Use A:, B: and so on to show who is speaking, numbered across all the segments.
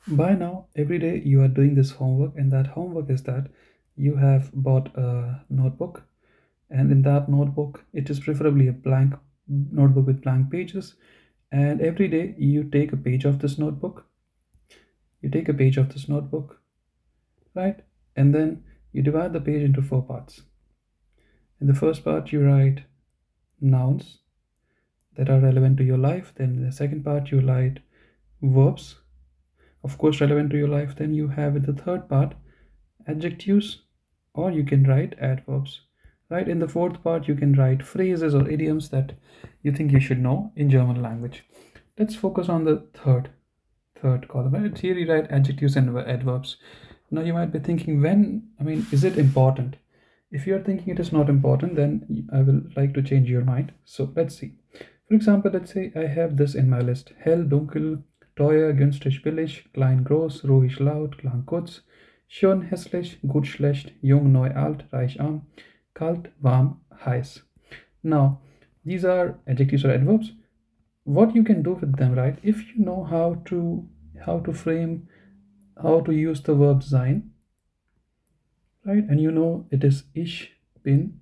A: By now, every day you are doing this homework, and that homework is that you have bought a notebook, and in that notebook, it is preferably a blank notebook with blank pages. And every day you take a page of this notebook, you take a page of this notebook, right? And then you divide the page into four parts. In the first part, you write nouns that are relevant to your life. Then in the second part, you write verbs, of course, relevant to your life. Then you have in the third part adjectives, or you can write adverbs. Right, in the fourth part, you can write phrases or idioms that you think you should know in German language. Let's focus on the third column. Right? Here you write adjectives and adverbs. Now you might be thinking, is it important? If you're thinking it is not important, then I will like to change your mind. So let's see. For example, let's say I have this in my list. Hell, dunkel, teuer, günstig, billig, klein, groß, ruhig, laut, klang, kurz, schön, hässlich, gut, schlecht, jung, neu, alt, reich, arm, kalt, warm, heiß. Now, these are adjectives or adverbs. What you can do with them, right? If you know how to frame, how to use the verb sein, right? And you know it is ich bin,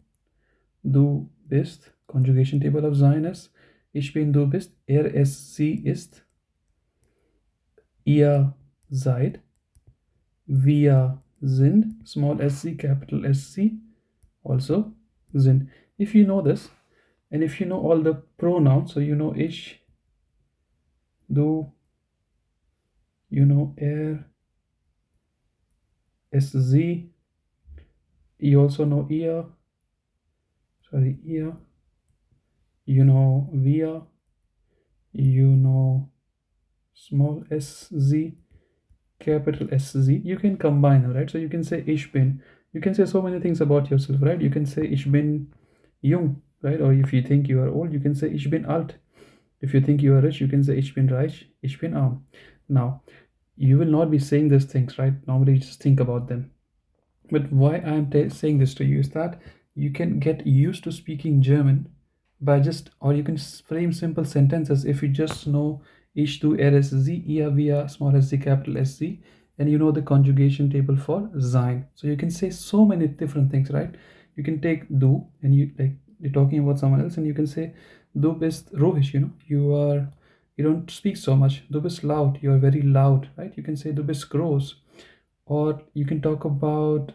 A: du bist. Conjugation table of sein is ich bin, du bist, es, sie ist, ihr seid, wir sind, small sc, capital SC, also sind. If you know this, and if you know all the pronouns, so you know ich, du, you know es, sie, you also know ihr, you know wir, you know small sz, capital SZ. You can combine them, right? So you can say ich bin. You can say so many things about yourself, right? You can say ich bin jung, right? Or if you think you are old, you can say ich bin alt. If you think you are rich, you can say ich bin reich, ich bin arm. Now, you will not be saying these things, right? Normally, you just think about them. But why I'm saying this to you is that you can get used to speaking German by or you can frame simple sentences if you just know ich, du, es, sie, ihr, wir, small s, capital SC, and you know the conjugation table for sein. So you can say so many different things, right? You can take du, and you're talking about someone else, and you can say du bist ruhig, you don't speak so much. Du bist laut, you are very loud, right? You can say du bist groß, or you can talk about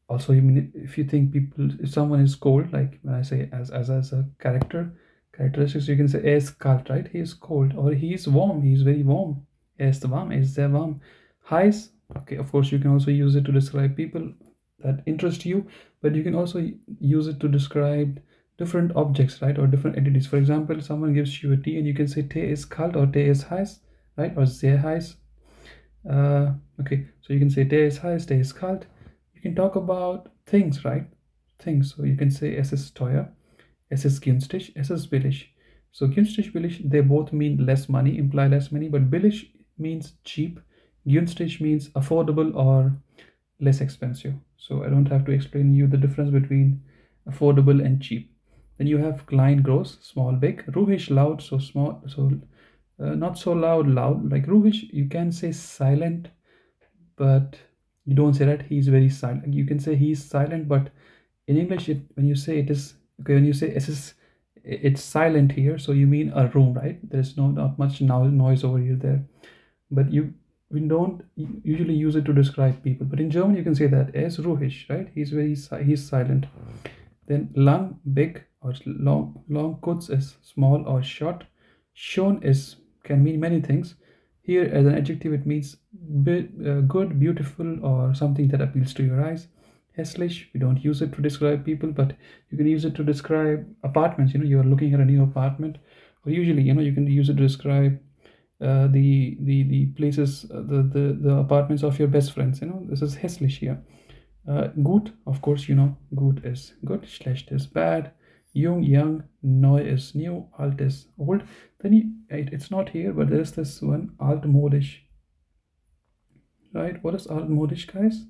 A: also, if you think if someone is cold, like when I say as a characteristics, you can say er ist kalt, right? He is cold. Or he is warm, he is very warm. Er ist warm, er ist sehr warm. Heiß, okay, of course you can also use it to describe people that interest you, but you can also use it to describe different objects, right? Or different entities. For example, someone gives you a tea and you can say Tee ist kalt or Tee ist heiß, right? Or sehr heiß. Okay, so you can say Tee ist heiß, Tee ist kalt. You can talk about things, right? Things. So you can say es ist teuer, es ist günstig, es ist billig. So günstig, billig, they both mean less money, imply less money, but billig means cheap. Günstig means affordable or less expensive. So I don't have to explain you the difference between affordable and cheap. Then you have klein, groß, small, big. Ruhig, loud, so small, so not so loud, like ruhig, you can say silent, but you don't say that he's very silent. You can say he's silent, but in English, when you say it is okay, when you say it's silent here, so you mean a room, right? There's not much noise over here there, but we don't usually use it to describe people. But in German, you can say that er ist ruhig, right? He's silent. Then lang, big or long, kurz is small or short. Schön can mean many things. Here, as an adjective, it means good, beautiful, or something that appeals to your eyes. Hässlich, we don't use it to describe people, but you can use it to describe apartments. You are looking at a new apartment, or usually, you can use it to describe the places, the apartments of your best friends. This is hässlich here. Gut, of course, gut is good, schlecht is bad, jung, young, neu is new, alt is old. Then it's not here, but there's this one, altmodisch. Right? What is altmodisch, guys?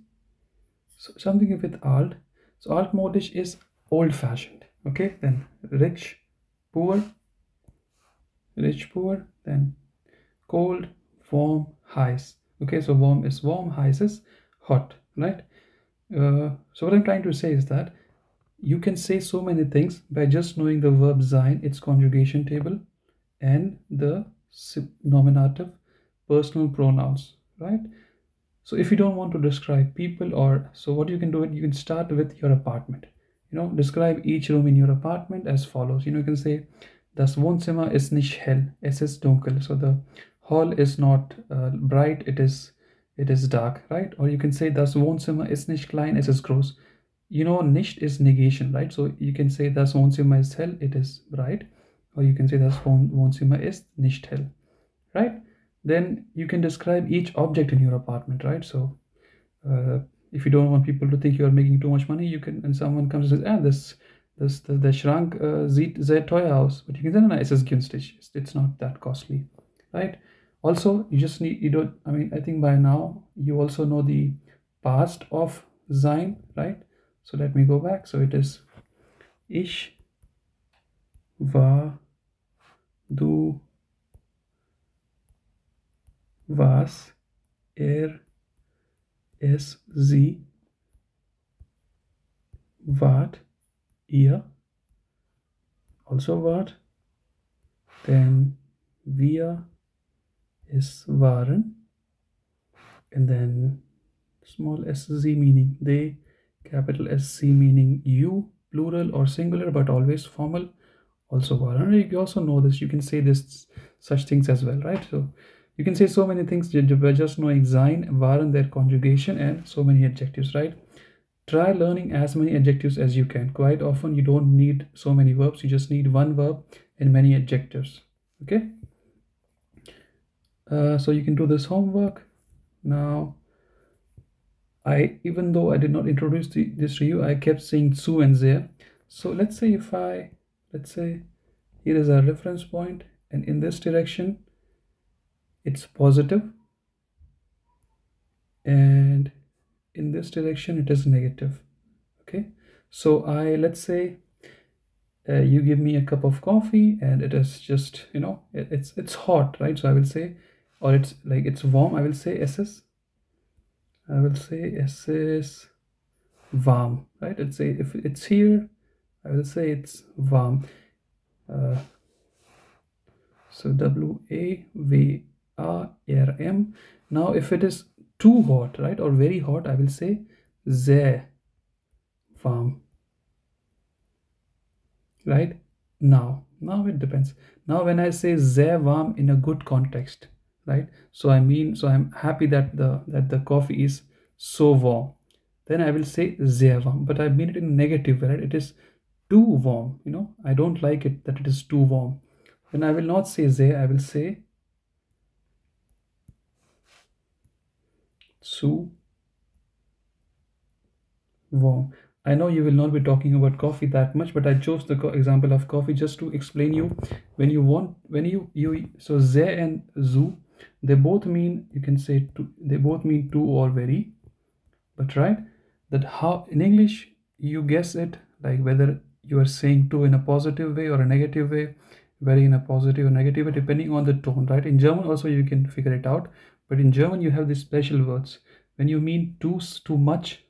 A: So something with alt. So altmodisch is old-fashioned. Okay, then rich, poor, then cold, warm, heiß. Okay, so warm is warm, heiß is hot, right? So what I'm trying to say is that you can say so many things by just knowing the verb sein, its conjugation table, and the nominative personal pronouns, right? So if you don't want to describe people, or so what you can do, it you can start with your apartment. Describe each room in your apartment as follows. You can say das Wohnzimmer ist nicht hell, es ist dunkel. So the hall is not bright, it is dark, right? Or you can say das Wohnzimmer ist nicht klein, es ist groß. Nicht is negation, right? So you can say das Wohnzimmer ist hell, it is bright. Or you can say das Wohnzimmer ist nicht hell, right? Then you can describe each object in your apartment, right? So if you don't want people to think you are making too much money, you can, and someone comes and says, der Schrank sieht sehr teuer aus, but you can say, no, es ist günstig, it's not that costly, right? Also, I think by now you also know the past of sein, right? So let me go back. So it is ich war, du warst, es, sie, wart, ihr, also wart, then wir, es waren, and then small sz meaning they, capital SC meaning you, plural or singular but always formal, also waren. You also know this, you can say this such things as well, right? So you can say so many things by just knowing sein, waren, their conjugation, and so many adjectives, right? Try learning as many adjectives as you can. Quite often you don't need so many verbs, you just need one verb and many adjectives. Okay, so you can do this homework. Now, even though I did not introduce this to you, I kept saying zu and sehr. So let's say here is a reference point, and in this direction it's positive, and in this direction it is negative. Okay, so let's say you give me a cup of coffee and it is just, it's hot, right? So I will say, or it's warm, I will say es ist warm, right? Let's say if it's here, I will say it's warm. So warm. Now if it is too hot, right, or very hot, I will say sehr warm, right? Now it depends. Now when I say sehr warm in a good context, right, so I'm happy that the coffee is so warm, then I will say sehr warm, but I mean it in a negative way, right? It is too warm, I don't like it that it is too warm. Then I will not say sehr, I will say zu warm. I know you will not be talking about coffee that much, but I chose the example of coffee just to explain you so sehr and zu, they both mean, you can say they both mean too or very, but right, that how in English you guess it, like whether you are saying to in a positive way or a negative way, very in a positive or negative way, depending on the tone, right? In German also you can figure it out, but in German you have these special words. When you mean too much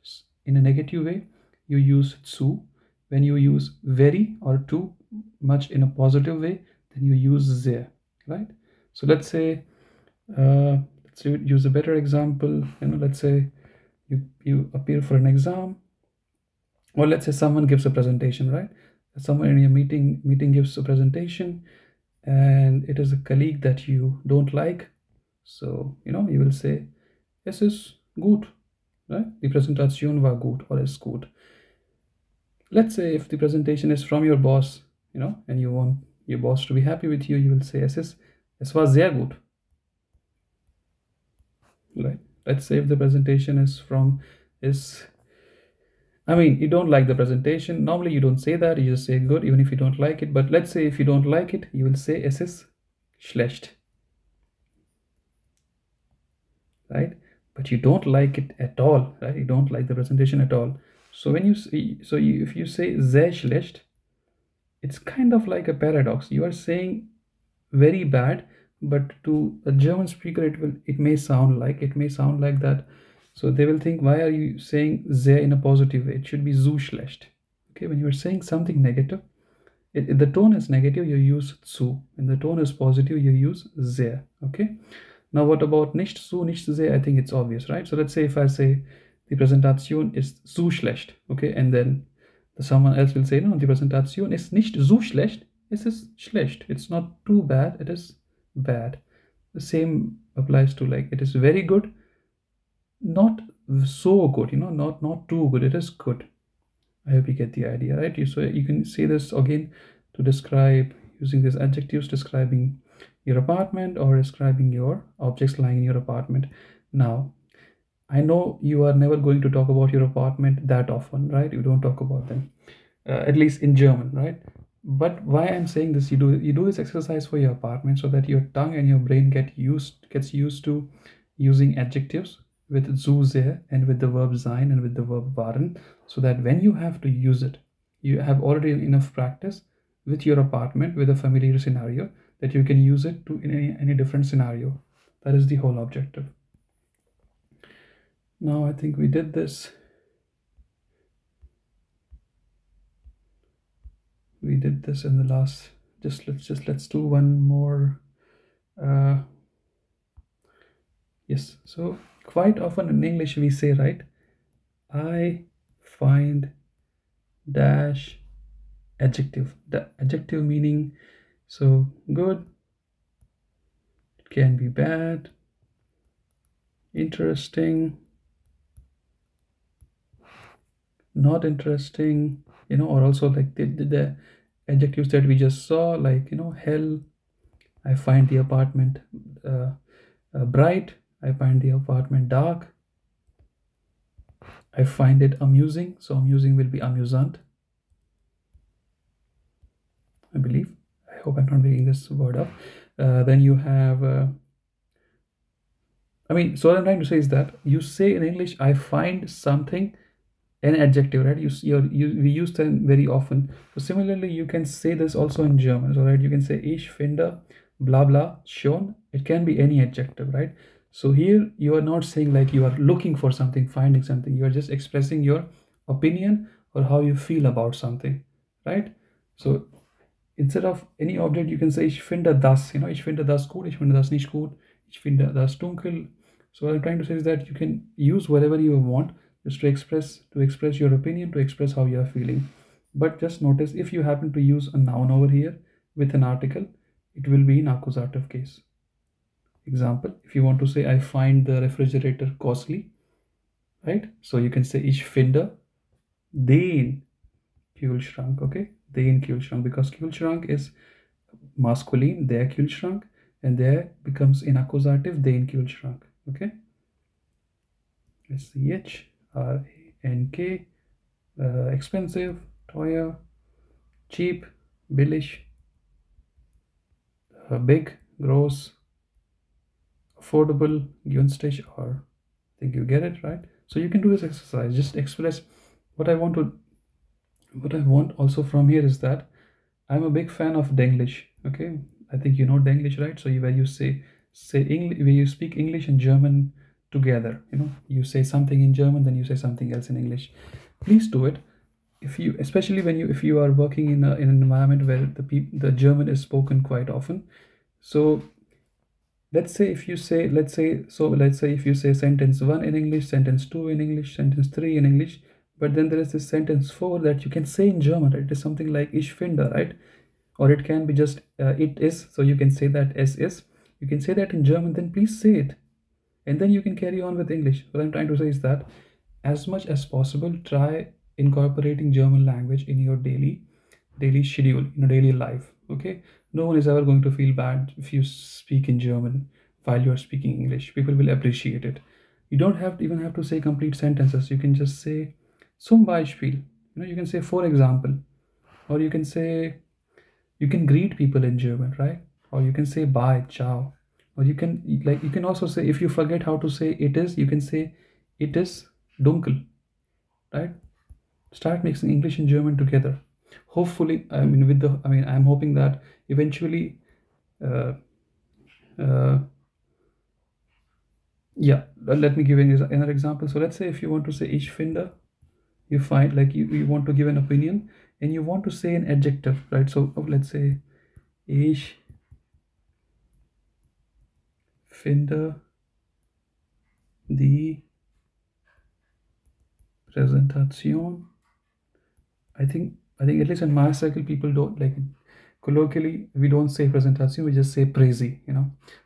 A: in a negative way, you use zu. When you use very or too much in a positive way, then you use sehr, right? So let's say let's use a better example. Let's say you appear for an exam, or let's say someone gives a presentation, right? Someone in your meeting gives a presentation, and it is a colleague that you don't like. So you will say es ist gut, right? Die Präsentation war gut, or ist gut. Let's say if the presentation is from your boss, and you want your boss to be happy with you, you will say es war sehr gut, right? Let's say if the presentation you don't like the presentation, normally you don't say that, you just say good even if you don't like it. But let's say if you don't like it, you will say es ist schlecht, right? But you don't like it at all, right? You don't like the presentation at all. So when if you say sehr schlecht, it's kind of like a paradox. You are saying very bad, but to a German speaker it may sound like that. So they will think, why are you saying sehr in a positive way? It should be zu schlecht. Okay, when you are saying something negative, if the tone is negative, you use zu. When the tone is positive, you use sehr. Okay. Now, what about nicht zu, nicht sehr? I think it's obvious, right? So let's say if I say the Präsentation ist zu schlecht, okay, and then someone else will say, no, die Präsentation ist nicht so schlecht, es ist schlecht. It's not too bad, it is bad. The same applies to, like, it is very good, not so good, not too good, it is good. I hope you get the idea, right? So you can say this again to describe, using these adjectives describing your apartment or describing your objects lying in your apartment. Now, I know you are never going to talk about your apartment that often, right? You don't talk about them, at least in German, right? But why I'm saying this, you do this exercise for your apartment so that your tongue and your brain gets used to using adjectives with zu, sehr, and with the verb sein and with the verb waren, so that when you have to use it, you have already enough practice with your apartment, with a familiar scenario, that you can use it to in any different scenario. That is the whole objective. Now I think we did this. We did this in the last. Let's do one more. Yes. So quite often in English we say, right, I find dash adjective. The adjective meaning, so good, it can be bad, interesting, not interesting, or also like the adjectives that we just saw, like, hell, I find the apartment bright, I find the apartment dark, I find it amusing. So amusing will be amusant, I believe. I hope I'm not making this word up. Then you have so what I'm trying to say is that you say in English, I find something, an adjective, right? We use them very often. So similarly, you can say this also in German. So, right, you can say ich finde blah blah schon. It can be any adjective, right? So here you are not saying like you are looking for something, finding something. You are just expressing your opinion or how you feel about something, right? So instead of any object, you can say ich finde das. Ich finde das gut, ich finde das nicht gut, ich finde das dunkel. So what I'm trying to say is that you can use whatever you want just to express your opinion, to express how you are feeling. But just notice, if you happen to use a noun over here with an article, it will be in accusative case. Example, if you want to say I find the refrigerator costly, right? So you can say ich finde den Kühlschrank, okay? Den Kühlschrank, because Kühlschrank is masculine, der Kühlschrank, and there becomes in accusative den Kühlschrank, okay? SCH-RANK, expensive, teuer, cheap, billig, big, gross, affordable, günstig, or I think you get it, right? So you can do this exercise, just express what I want also from here is that I'm a big fan of Denglish, okay? I think you know Denglish, right? So when you say English, when you speak English and German together, you say something in German, then you say something else in English. Please do it. Especially if you are working in an environment where the German is spoken quite often. So let's say if you say sentence 1 in English, sentence 2 in English, sentence 3 in English, but then there is this sentence 4 that you can say in German, right? It is something like ich finde, right? Or it can be just it is, so you can say that es ist. You can say that in German, then please say it, and then you can carry on with English. What I'm trying to say is that as much as possible, try incorporating German language in your daily schedule, daily life, okay? No one is ever going to feel bad if you speak in German while you're speaking English. People will appreciate it. You don't even have to say complete sentences. You can just say zum Beispiel, you can say for example, or you can greet people in German, right? Or you can say bye, ciao. Or you can also say, if you forget how to say it is, you can say it is dunkel, right? Start mixing English and German together. Hopefully, I'm hoping that eventually Yeah, let me give you another example. So let's say if you want to say ich finde, you find, like, you want to give an opinion and you want to say an adjective, right? So let's say ich finde die Präsentation. I think at least in my circle people don't like it. Colloquially we don't say presentation, we just say praise,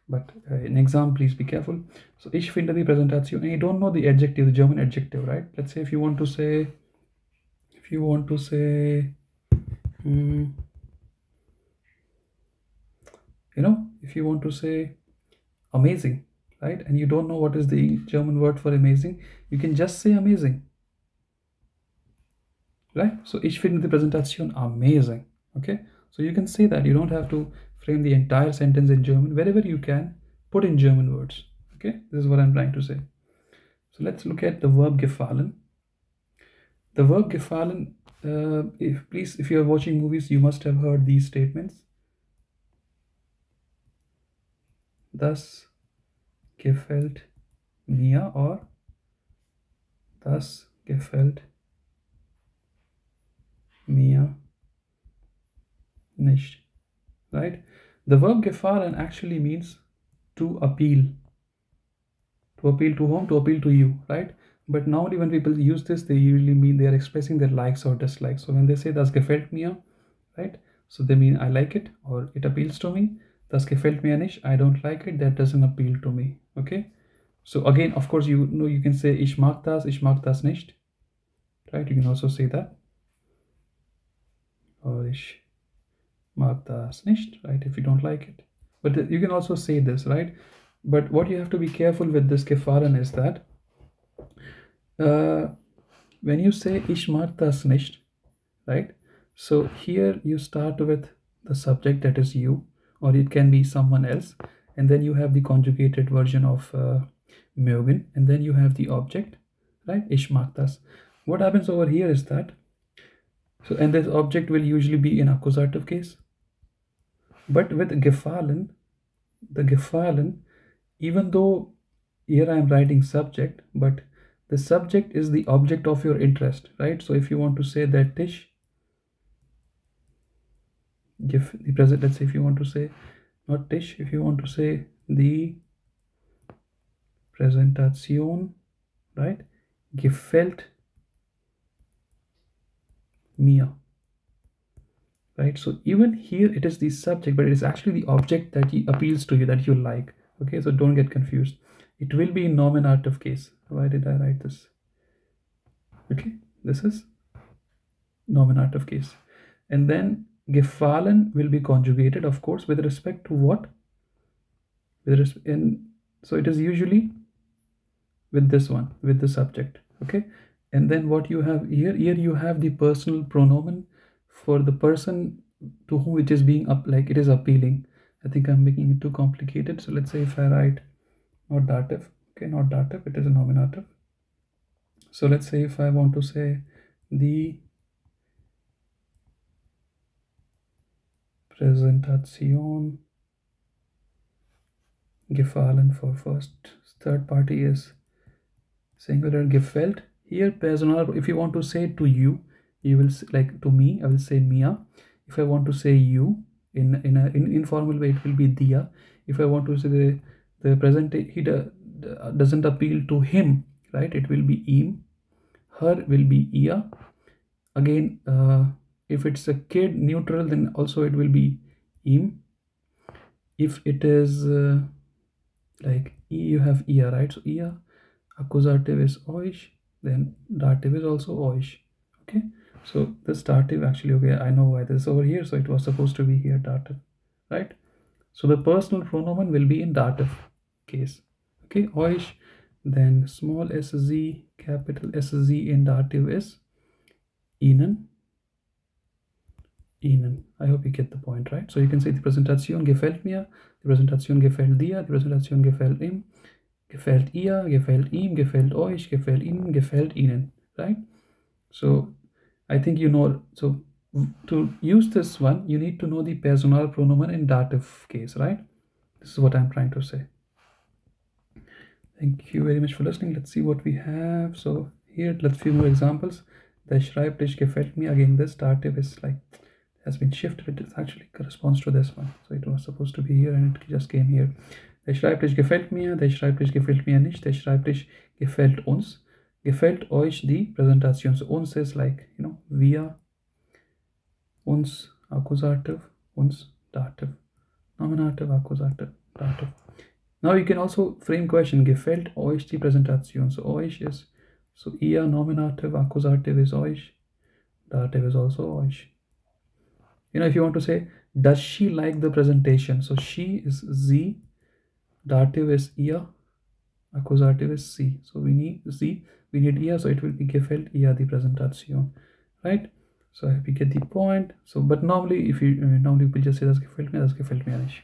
A: but in exam please be careful. So ich finde die Präsentation, and you don't know the adjective, the German adjective, right? Let's say if you want to say mm, if you want to say amazing, right, and you don't know what is the German word for amazing, you can just say amazing, right? So ich finde die Präsentation amazing. Okay, so you can say that. You don't have to frame the entire sentence in German. Wherever you can, put in German words. Okay, this is what I'm trying to say. So let's look at the verb gefallen. The verb gefallen, if you are watching movies, you must have heard these statements. Das gefällt mir, or das gefällt mir nicht, right? The verb gefallen actually means to appeal. To appeal to whom? To appeal to you, right? But normally when people use this, they usually mean they are expressing their likes or dislikes. So when they say das gefällt mir, right, so they mean I like it or it appeals to me. Das gefällt mir nicht, I don't like it, that doesn't appeal to me. Okay, so again, of course, you can say ich mag das nicht, right? You can also say that, or ich mag das nicht, right, if you don't like it. But you can also say this, right? But what you have to be careful with this gefallen is that when you say ich mag das nicht, right, so here you start with the subject, that is you, or it can be someone else, and then you have the conjugated version of mögen, and then you have the object, right, ich mag das. What happens over here is that, so, and this object will usually be in accusative case, but with gefallen, the gefallen, even though here I am writing subject, but the subject is the object of your interest, right? So if you want to say that dish, give the present, let's say if you want to say not dish, if you want to say the Präsentation, right, gefällt mir, right? So even here it is the subject, but it is actually the object that appeals to you, that you like. Okay, so don't get confused. It will be in nominative case. Why did I write this? Okay, this is nominative case, and then gefallen will be conjugated, of course, with respect to what? So it is usually with this one, with the subject. Okay, and then what you have here you have the personal pronoun for the person to whom it is being like it is appealing. I think I'm making it too complicated, so let's say if I write not dative, okay, not dative, it is a nominative. So let's say if I want to say the Präsentation gefallen for first, third party is singular, gefällt. Here personal, if you want to say to you, you will like to me, I will say mir. If I want to say you in an informal way, it will be dia. If I want to say the present, he doesn't appeal to him, right, it will be ihm. Her will be ia. Again, if it's a kid, neutral, then also it will be ihm. If it is like you have ia, right, so ia, accusative is euch, then dative is also euch. Okay, so this dative actually, okay, I know why this is over here, so it was supposed to be here dative, right? So the personal pronoun will be in dative case. Okay, euch, then small sz, capital sz in dative is ihnen. I hope you get the point, right? So you can say the Präsentation gefällt mir, die Präsentation gefällt dir, die Präsentation gefällt ihm, gefällt ihr, gefällt ihm, gefällt euch, gefällt ihnen, gefällt ihnen, right? So I think you know, so to use this one, you need to know the personal pronoun in dative case, right? This is what I'm trying to say. Thank you very much for listening. Let's see what we have. So here, let's few more examples. The Schreibtisch gefällt mir. Again, this dative is like has been shifted. It actually corresponds to this one. So it was supposed to be here and it just came here. Der Schreibtisch gefällt mir. Der Schreibtisch gefällt mir nicht. Der Schreibtisch gefällt uns. Gefällt euch die Präsentation? So uns is like, you know, wir, uns, Akkusativ, uns, Dativ. Nominative, Akkusativ, Dativ. Now you can also frame question. Gefällt euch die Präsentation? So euch is, so ihr, Nominative, Akkusativ is euch. Dative is also euch. You know, if you want to say, does she like the presentation? So she is sie, dative is ihr, accusative is sie. So we need sie, we need ihr, so it will be gefällt ihr die Präsentation, right? So I hope you get the point. So, but normally, if you normally people just say das gefällt mir nicht.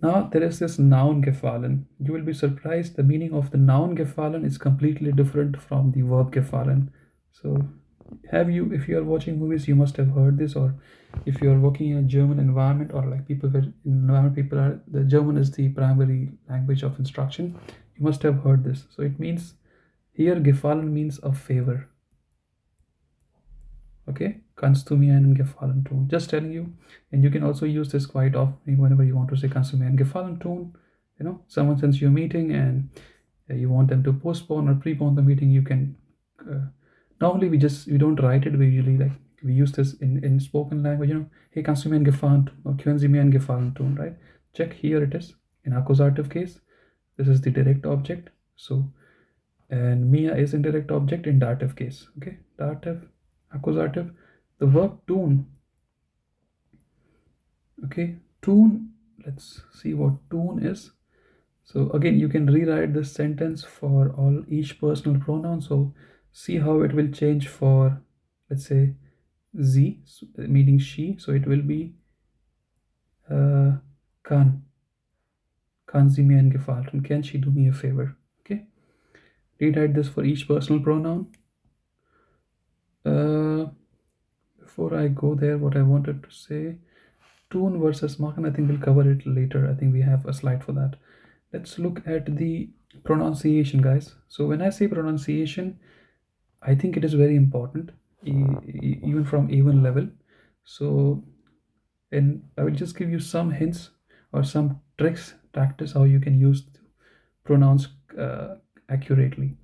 A: Now there is this noun gefallen. You will be surprised. The meaning of the noun gefallen is completely different from the verb gefallen. So if you are watching movies, you must have heard this, or if you are working in a German environment, or like people where environment people are, the German is the primary language of instruction, you must have heard this. So it means here gefallen means a favor. Okay, kannst du mir einen Gefallen tun? Just telling you. And you can also use this quite often whenever you want to say kannst du mir einen Gefallen tun. You know, someone sends you a meeting and you want them to postpone or prepone the meeting. You can normally we don't write it. We usually like we use this in spoken language. You know, hey, kannst du mir einen Gefallen tun? Or können Sie mir einen Gefallen tun? Right? Check, here it is in accusative case. This is the direct object. So and mir is indirect object in dative case. Okay, dative, accusative. The verb tun. Okay, tun. Let's see what tun is. So again, you can rewrite this sentence for each personal pronoun. So see how it will change for, let's say, sie, meaning she. So it will be kann sie mir einen Gefallen tun? Can she do me a favor? Okay, rewrite this for each personal pronoun. Before I go there, what I wanted to say, tun versus machen, I think we'll cover it later. I think we have a slide for that. Let's look at the pronunciation, guys. So when I say pronunciation, I think it is very important, even from A1 level. So, and I will just give you some hints or some tricks, practice how you can use pronouns accurately.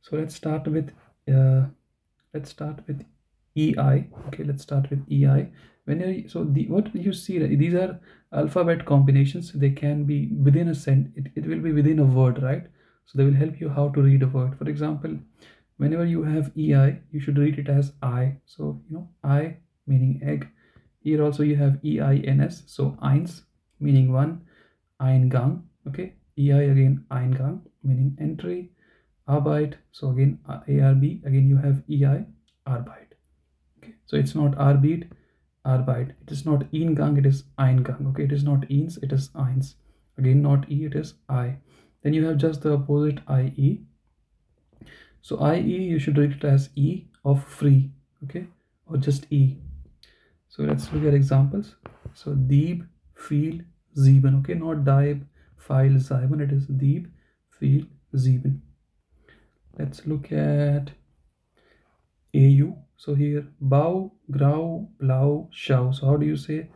A: So let's start with EI. Okay, let's start with EI. What you see, these are alphabet combinations. They can be within a sentence. It will be within a word, right? So they will help you how to read a word. For example, whenever you have EI, you should read it as I. So you know, I meaning egg. Here also you have EINS. So eins meaning one, Eingang. Okay, EI again Eingang meaning entry. Arbeit. So again ARB. Again you have EI Arbeit. Okay, so it's not Arbeit, Arbeit. It is not Eingang, it is Eingang. Okay, it is not Eins, it is Eins. Again, not E, it is I. Then you have just the opposite IE. So IE, you should read it as E of free. Okay, or just E. So let's look at examples. So Dieb, viel, sieben. Okay, not Dieb, viel, sieben. It is Dieb, viel, sieben. Let's look at AU. So here, Bau, Grau, Blau, Schau. So how do you say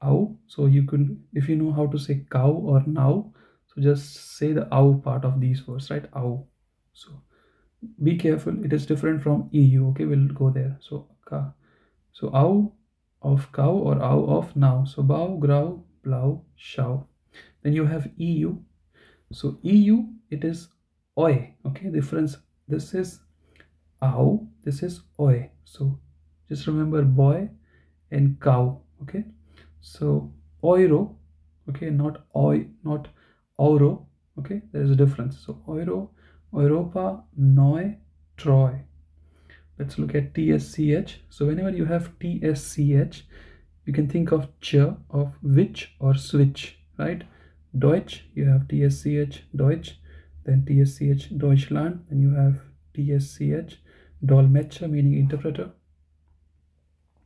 A: Au? So you can, if you know how to say cow or now, so just say the Au part of these words, right? Au. So be careful, it is different from EU. Okay, we'll go there. So ka. So Au of cow or Au of now. So Bau, Grau, Blau, Schau. Then you have EU. So EU, it is Oi. Okay, difference. This is Au, this is Oi. So just remember boy and cow. Okay, so Euro. Okay, not Oi, not Euro. Okay, there is a difference. So Euro, Europa, Neu, Troy. Let's look at TSCH. So whenever you have TSCH, you can think of ch, of which or switch, right? Deutsch, you have TSCH, Deutsch. Then TSCH, Deutschland. Then you have TSCH, Dolmetscher, meaning interpreter.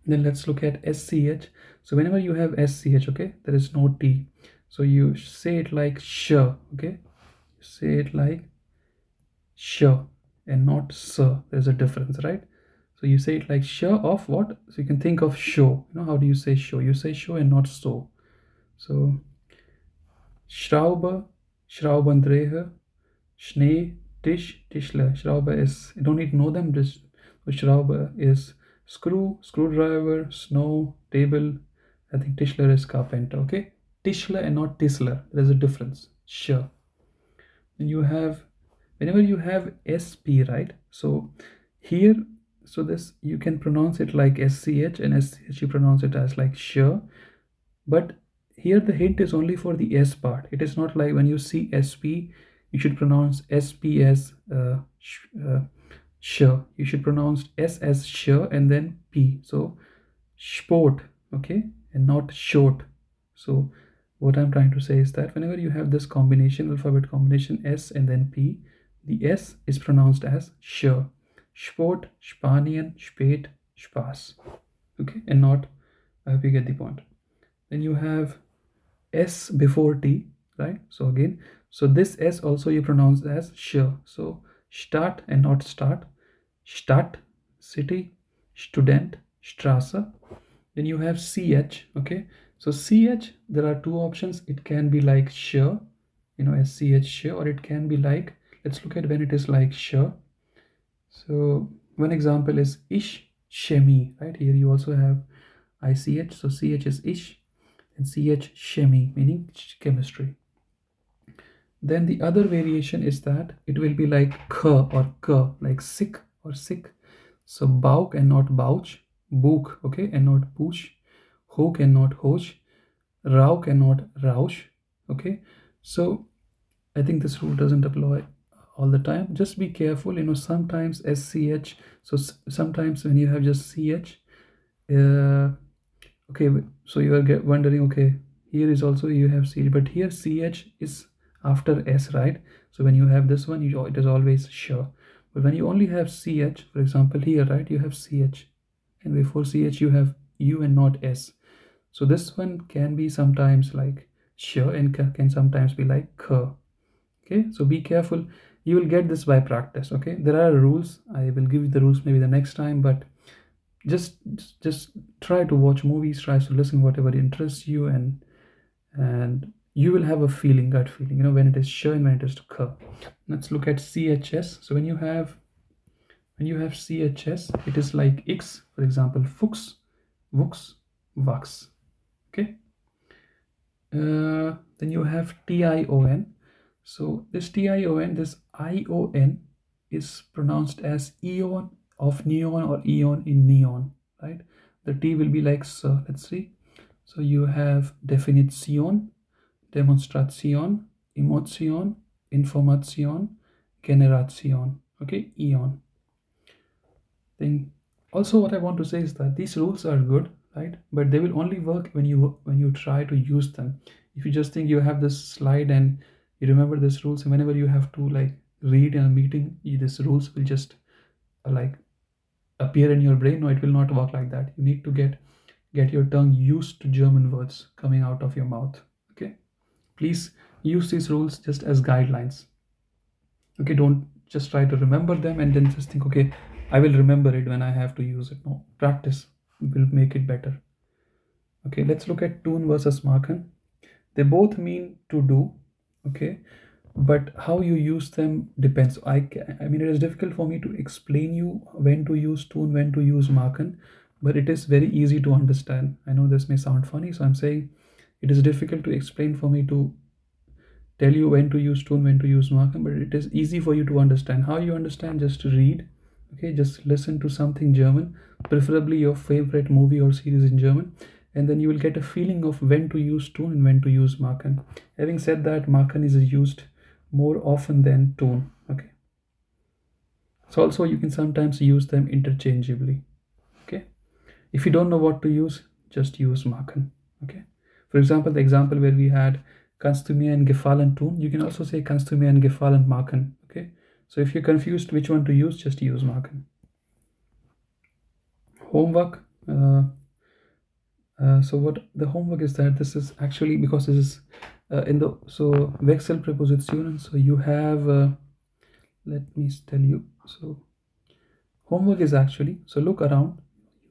A: Then let's look at SCH. So whenever you have SCH, okay, there is no T. So you say it like sure, okay? Say it like sure and not sir. There's a difference, right? So you say it like sure of what? So you can think of show. You know, how do you say show? You say show and not so. So Schraube, Schraubendreher, Schnee, Tisch, Tischler. Schraube is, you don't need to know them. Just so Schraube is screw, screwdriver, snow, table. I think Tischler is carpenter. Okay, Tischler and not Tisler. There's a difference. Sure. Then you have, whenever you have sp, right? So here, so this you can pronounce it like sch, and sch you pronounce it as like sure. But here the hint is only for the s part. It is not like when you see sp, you should pronounce sp as sure. You should pronounce s as sure and then p. So sport, okay, and not short. So what I'm trying to say is that whenever you have this combination, alphabet combination s and then p, the s is pronounced as sure. Sport, Spanien, spät, Spaß. Okay, and not, I hope you get the point. Then you have s before t, right? So again, so this s also you pronounce as sure. So Stadt and not start. Stadt, city, student, Straße. Then you have ch, okay? So ch, there are two options. It can be like sure, you know, as ch sure, or it can be like, let's look at when it is like sure. So one example is ish, chemie, right? Here you also have ich, so ch is ish, and ch chemie, meaning chemistry. Then the other variation is that it will be like k or k, like sick or sick. So Bauch and not Bauch, Buch, okay, and not Buch, Hoch and not Hoch, Rauch and not Rausch, okay. So I think this rule doesn't apply all the time. Just be careful, you know, sometimes sch, so sometimes when you have just ch, okay, so you are wondering, okay, here is also you have ch, but here ch is after s, right? So when you have this one, it is always sure. But when you only have ch, for example here, right, you have ch, and before ch you have u and not s. So this one can be sometimes like sure and can sometimes be like k. Okay, so be careful. You will get this by practice. Okay, there are rules. I will give you the rules maybe the next time, but just try to watch movies, try to listen whatever interests you, and you will have a feeling, gut feeling, you know, when it is sure and when it is to k. Let's look at chs. So when you have chs, it is like x, for example, fuchs, vux, vax. Okay, then you have tion. So this tion, this ion is pronounced as eon of neon or eon in neon, right? The t will be like so. Let's see. So you have Definition, Demonstration, Emotion, Information, Generation. Okay, eon. Then also what I want to say is that these rules are good, right? But they will only work when you try to use them. If you just think you have this slide and you remember these rules, and whenever you have to like read in a meeting, these rules will just like appear in your brain. No, it will not work like that. You need to get your tongue used to German words coming out of your mouth. Okay, please use these rules just as guidelines. Okay, don't just try to remember them and then just think, okay, I will remember it when I have to use it. No, practice will make it better. Okay, let's look at tun versus machen. They both mean to do, okay, but how you use them depends. I mean, it is difficult for me to explain you when to use tun, when to use machen, but it is very easy to understand. I know this may sound funny, so I'm saying it is difficult to explain for me to tell you when to use tun, when to use machen, but it is easy for you to understand. How you understand? Just read, okay, just listen to something German, preferably your favorite movie or series in German, and then you will get a feeling of when to use tun and when to use machen. Having said that, machen is used more often than tun. Okay, so also you can sometimes use them interchangeably. Okay, if you don't know what to use, just use machen. Okay, for example, the example where we had kannst du mir ein Gefallen tun, you can also say kannst du mir ein Gefallen machen. Okay, so if you're confused which one to use, just use machen. Homework. So what the homework is that this is actually, because this is in the so Wechsel prepositionen. So you have let me tell you. So homework is actually, so look around,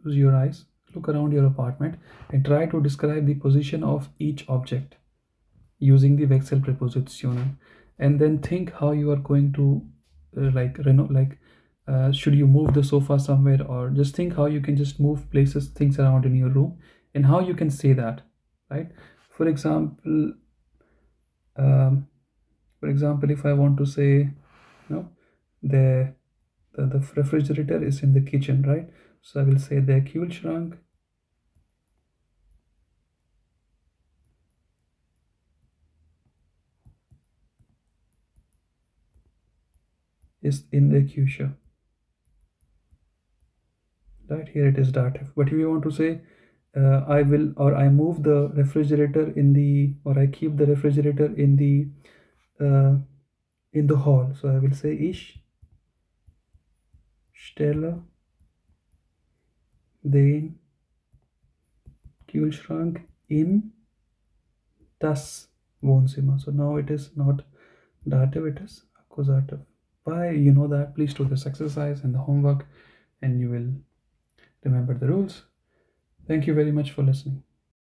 A: use your eyes, look around your apartment and try to describe the position of each object using the Wechsel prepositionen, and then think how you are going to should you move the sofa somewhere, or just think how you can just move places, things around in your room, and how you can say that, right? For example, um, if I want to say, the the refrigerator is in the kitchen, right? So I will say der Kühlschrank is in the Küche. Right here it is dative. But if you want to say I will, or I move the refrigerator in the, or I keep the refrigerator uh, in the hall. So I will say ich stelle den Kühlschrank in das Wohnzimmer. So now it is not dative, it is accusative. Why you know that? Please do this exercise and the homework, and you will remember the rules. Thank you very much for listening.